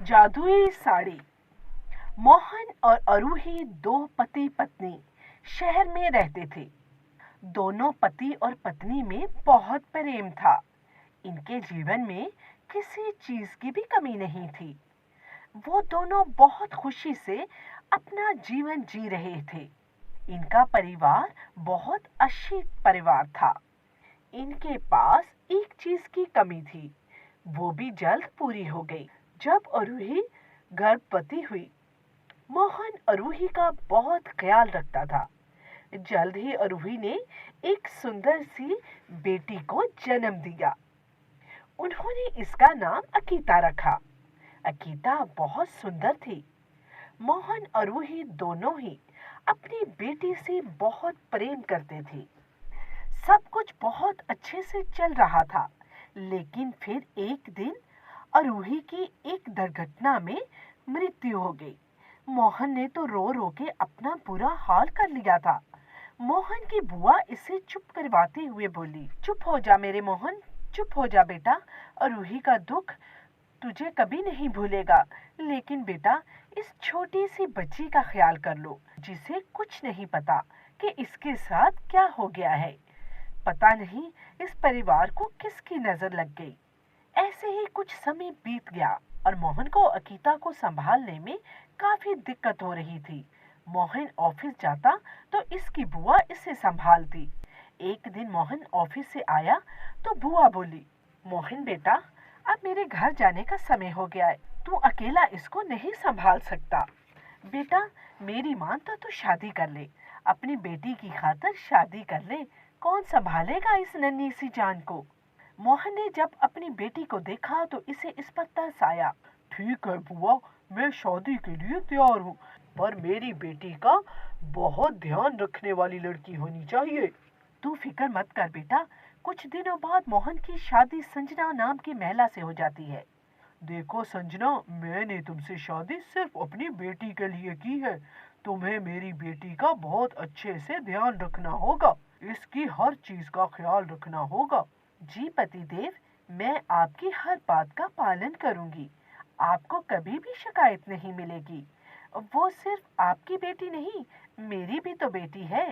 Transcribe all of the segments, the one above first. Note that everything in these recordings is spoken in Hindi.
जादुई साड़ी। मोहन और अरूही दो पति पत्नी शहर में रहते थे। दोनों पति और पत्नी में बहुत प्रेम था। इनके जीवन में किसी चीज की भी कमी नहीं थी। वो दोनों बहुत खुशी से अपना जीवन जी रहे थे। इनका परिवार बहुत अच्छी परिवार था। इनके पास एक चीज की कमी थी, वो भी जल्द पूरी हो गई। जब अरूही गर्भवती हुई, मोहन अरूही का बहुत ख्याल रखता था। जल्द ही अरूही ने एक सुंदर सी बेटी को जन्म दिया। उन्होंने इसका नाम अकीता रखा। अकीता बहुत सुंदर थी। मोहन अरूही दोनों ही अपनी बेटी से बहुत प्रेम करते थे। सब कुछ बहुत अच्छे से चल रहा था, लेकिन फिर एक दिन अरूही की एक दुर्घटना में मृत्यु हो गई। मोहन ने तो रो रो के अपना बुरा हाल कर लिया था। मोहन की बुआ इसे चुप करवाते हुए बोली, चुप हो जा मेरे मोहन, चुप हो जा बेटा। अरूही का दुख तुझे कभी नहीं भूलेगा, लेकिन बेटा इस छोटी सी बच्ची का ख्याल कर लो, जिसे कुछ नहीं पता कि इसके साथ क्या हो गया है। पता नहीं इस परिवार को किसकी नजर लग गई। ऐसे ही कुछ समय बीत गया और मोहन को अकीता को संभालने में काफी दिक्कत हो रही थी। मोहन ऑफिस जाता तो इसकी बुआ इसे संभालती। एक दिन मोहन ऑफिस से आया तो बुआ बोली, मोहन बेटा अब मेरे घर जाने का समय हो गया है, तू अकेला इसको नहीं संभाल सकता। बेटा मेरी मान तो शादी कर ले, अपनी बेटी की खातिर शादी कर ले। कौन संभालेगा इस नन्ही सी जान को। मोहन ने जब अपनी बेटी को देखा तो इसे इस पर तरस आया। ठीक है बुआ, मैं शादी के लिए तैयार हूँ, पर मेरी बेटी का बहुत ध्यान रखने वाली लड़की होनी चाहिए। तू फिक्र मत कर बेटा, कुछ दिनों बाद मोहन की शादी संजना नाम की महिला से हो जाती है। देखो संजना, मैंने तुमसे शादी सिर्फ अपनी बेटी के लिए की है। तुम्हें मेरी बेटी का बहुत अच्छे से ध्यान रखना होगा, इसकी हर चीज का ख्याल रखना होगा। जी पतिदेव, मैं आपकी हर बात का पालन करूंगी। आपको कभी भी शिकायत नहीं मिलेगी। वो सिर्फ आपकी बेटी नहीं, मेरी भी तो बेटी है।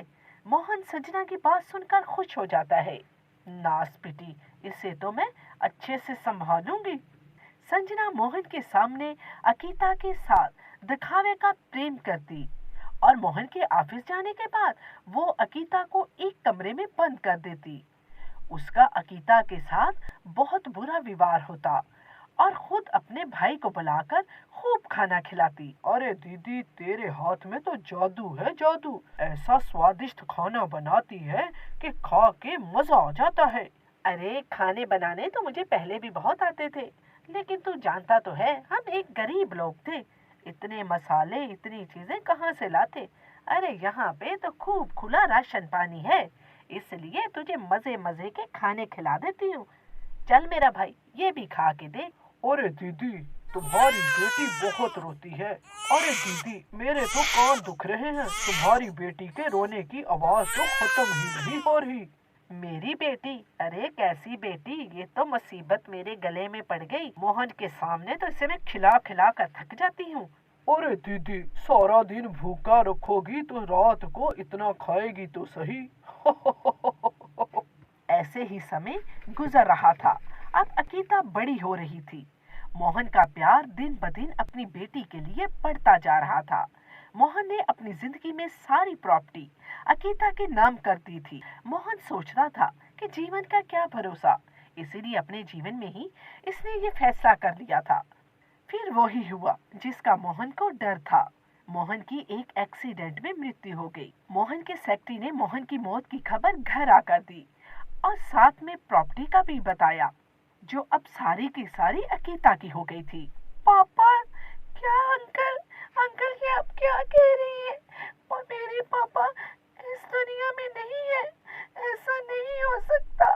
मोहन सजना की बात सुनकर खुश हो जाता है। नास बेटी, इसे तो मैं अच्छे से संभालूंगी। संजना मोहन के सामने अकीता के साथ दिखावे का प्रेम करती और मोहन के ऑफिस जाने के बाद वो अकीता को एक कमरे में बंद कर देती। उसका अकीता के साथ बहुत बुरा व्यवहार होता और खुद अपने भाई को बुलाकर खूब खाना खिलाती। अरे दीदी, तेरे हाथ में तो जादू है, जादू। ऐसा स्वादिष्ट खाना बनाती है कि खा के मजा आ जाता है। अरे खाने बनाने तो मुझे पहले भी बहुत आते थे, लेकिन तू जानता तो है हम एक गरीब लोग थे। इतने मसाले इतनी चीजें कहाँ से लाते। अरे यहाँ पे तो खूब खुला राशन पानी है, इसलिए तुझे मजे मजे के खाने खिला देती हूँ। चल मेरा भाई, ये भी खा के देख। अरे दीदी, तुम्हारी बेटी बहुत रोती है। अरे दीदी, मेरे तो कान दुख रहे हैं, तुम्हारी बेटी के रोने की आवाज तो खत्म ही नहीं हो रही। मेरी बेटी? अरे कैसी बेटी, ये तो मुसीबत मेरे गले में पड़ गई। मोहन के सामने तो इसे मैं खिला खिला कर थक जाती हूँ। अरे दीदी, सारा दिन भूखा रखोगी तो रात को इतना खाएगी तो सही। ऐसे ही समय गुजर रहा था। अब अकीता बड़ी हो रही थी। मोहन का प्यार दिन ब दिन अपनी बेटी के लिए बढ़ता जा रहा था। मोहन ने अपनी जिंदगी में सारी प्रॉपर्टी अकीता के नाम कर दी थी। मोहन सोचता था कि जीवन का क्या भरोसा, इसीलिए अपने जीवन में ही इसने ये फैसला कर लिया था। फिर वही हुआ जिसका मोहन को डर था। मोहन की एक एक्सीडेंट में मृत्यु हो गई। मोहन के सेक्रेटरी ने मोहन की मौत की खबर घर आकर दी और साथ में प्रॉपर्टी का भी बताया, जो अब सारी की सारी अकीता की हो गई थी। पापा, क्या अंकल अंकल ये आप क्या कह रही हैं? और मेरे पापा इस दुनिया में नहीं है। ऐसा नहीं हो सकता।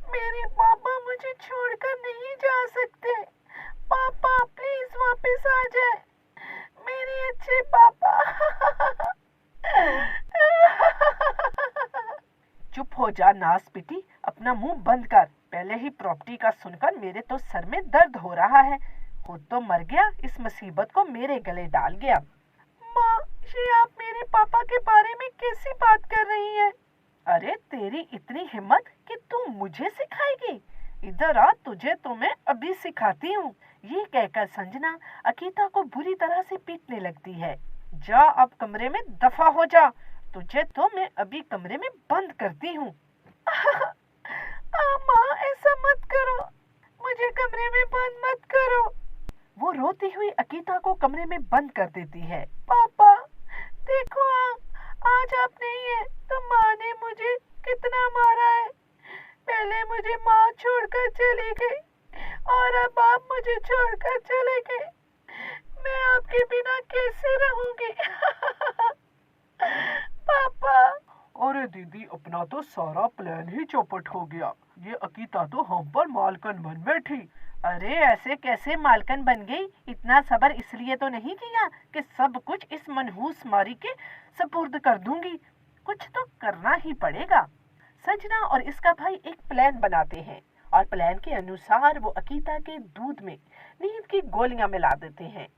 मेरे पापा मुझे छोड़कर नहीं जा सकते। पापा प्लीज वापस आ जाए, मेरे अच्छे पापा। चुप हो जा नास बेटी, अपना मुंह बंद कर। पहले ही प्रॉपर्टी का सुनकर मेरे तो सर में दर्द हो रहा है। खुद तो मर गया, इस मुसीबत को मेरे गले डाल गया। माँ, ये आप मेरे पापा के बारे में कैसी बात कर रही हैं? अरे तेरी इतनी हिम्मत कि तू मुझे सिखाएगी? इधर आ, तुझे तो मैं अभी सिखाती हूँ। ये कहकर संजना अकीता को बुरी तरह से पीटने लगती है। जा अब कमरे में दफा हो जा, तुझे तो मैं अभी कमरे में बंद करती हूँ। माँ, ऐसा मत करो, मुझे कमरे में बंद मत करो। वो रोती हुई अकीता को कमरे में बंद कर देती है। पापा देखो, आज आप नहीं है तो माँ ने मुझे कितना मारा है। पहले मुझे माँ छोड़कर चली गई और अब आप मुझे छोड़कर चले गए। मैं आपके बिना कैसे रहूंगी? पापा। अरे दीदी, अपना तो सारा प्लान ही चौपट हो गया। ये अकीता तो हम पर मालकन बन बैठी। अरे ऐसे कैसे मालकन बन गई? इतना सब्र इसलिए तो नहीं किया कि सब कुछ इस मनहूस मारी के सपुर्द कर दूंगी। कुछ तो करना ही पड़ेगा। संजना और इसका भाई एक प्लान बनाते हैं और प्लान के अनुसार वो अकीता के दूध में नींद की गोलियां मिला देते हैं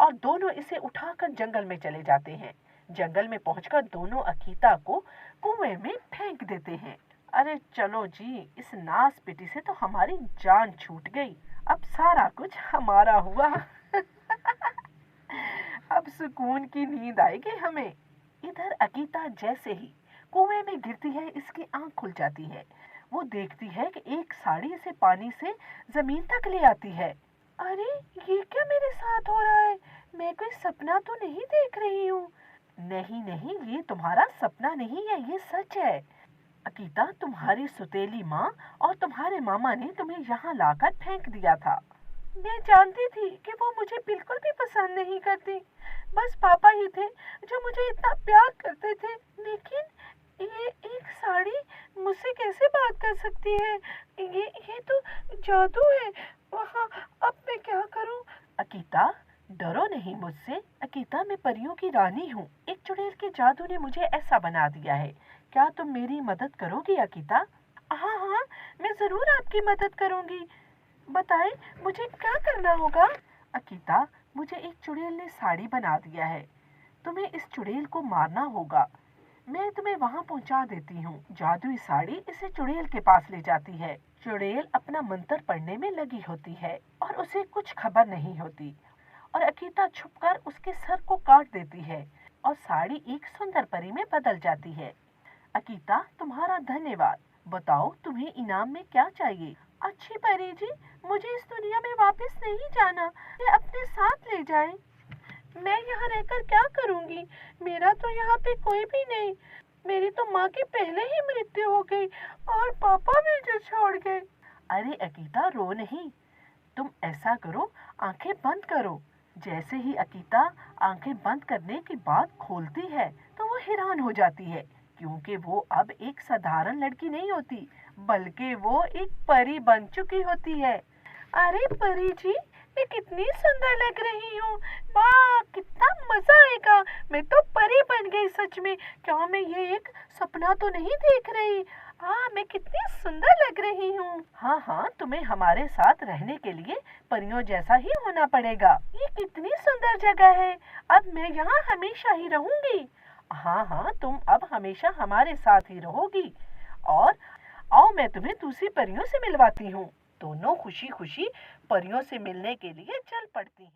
और दोनों इसे उठाकर जंगल में चले जाते हैं। जंगल में पहुंचकर दोनों अकीता को कुएं में फेंक देते हैं। अरे चलो जी, इस नास पिटी से तो हमारी जान छूट गई। अब सारा कुछ हमारा हुआ। अब सुकून की नींद आएगी हमें। इधर अकीता जैसे ही कुएं में गिरती है, इसकी आंख खुल जाती है। वो देखती है कि एक साड़ी से पानी से जमीन तक ले आती है। अरे ये क्या मेरे साथ हो रहा है? मैं कोई सपना तो नहीं देख रही हूँ। नहीं नहीं, ये तुम्हारा सपना नहीं है, ये सच है। अकीता, तुम्हारी सुतेली माँ और तुम्हारे मामा ने तुम्हें यहाँ लाकर फेंक दिया था। मैं जानती थी कि वो मुझे बिल्कुल भी पसंद नहीं करती। बस पापा ही थे जो मुझे इतना प्यार करते थे। लेकिन ये एक साड़ी मुझसे कैसे बात कर सकती है? ये तो जादू है। वहाँ अब मैं क्या करूँ? अकीता, डरो नहीं मुझसे। अकीता, मैं परियों की रानी हूँ। एक चुड़ैल के जादू ने मुझे ऐसा बना दिया है। क्या तुम मेरी मदद करोगी अकीता? हाँ हाँ, मैं जरूर आपकी मदद करूंगी। बताएं, मुझे क्या करना होगा? अकीता, मुझे एक चुड़ैल ने साड़ी बना दिया है। तुम्हें इस चुड़ैल को मारना होगा। मैं तुम्हें वहाँ पहुँचा देती हूँ। जादुई साड़ी इसे चुड़ैल के पास ले जाती है। चुड़ैल अपना मंत्र पढ़ने में लगी होती है और उसे कुछ खबर नहीं होती और अकीता छुपकर उसके सर को काट देती है और साड़ी एक सुंदर परी में बदल जाती है। अकीता, तुम्हारा धन्यवाद। बताओ तुम्हें इनाम में क्या चाहिए? अच्छी परी जी, मुझे इस दुनिया में वापस नहीं जाना। ये अपने साथ ले जाएं। मैं यहाँ रहकर क्या करूँगी? मेरा तो यहाँ पे कोई भी नहीं। मेरी तो माँ की पहले ही मृत्यु हो गई और पापा भी मुझे छोड़ गए। अरे अकीता, रो नहीं। तुम ऐसा करो, आंखें बंद करो। जैसे ही अकीता आंखें बंद करने के बाद खोलती है तो वो हैरान हो जाती है, क्योंकि वो अब एक साधारण लड़की नहीं होती, बल्कि वो एक परी बन चुकी होती है। अरे परी जी, मैं कितनी सुंदर लग रही हूँ। वाह, कितना मजा आएगा। मैं तो परी बन गई सच में। क्या मैं ये एक सपना तो नहीं देख रही? मैं कितनी सुंदर लग रही हूँ। हाँ हाँ, तुम्हें हमारे साथ रहने के लिए परियों जैसा ही होना पड़ेगा। ये कितनी सुंदर जगह है। अब मैं यहाँ हमेशा ही रहूंगी। हाँ हाँ, तुम अब हमेशा हमारे साथ ही रहोगी। और आओ, मैं तुम्हें दूसरी परियों से मिलवाती हूँ। दोनों खुशी खुशी परियों से मिलने के लिए चल पड़ती हैं।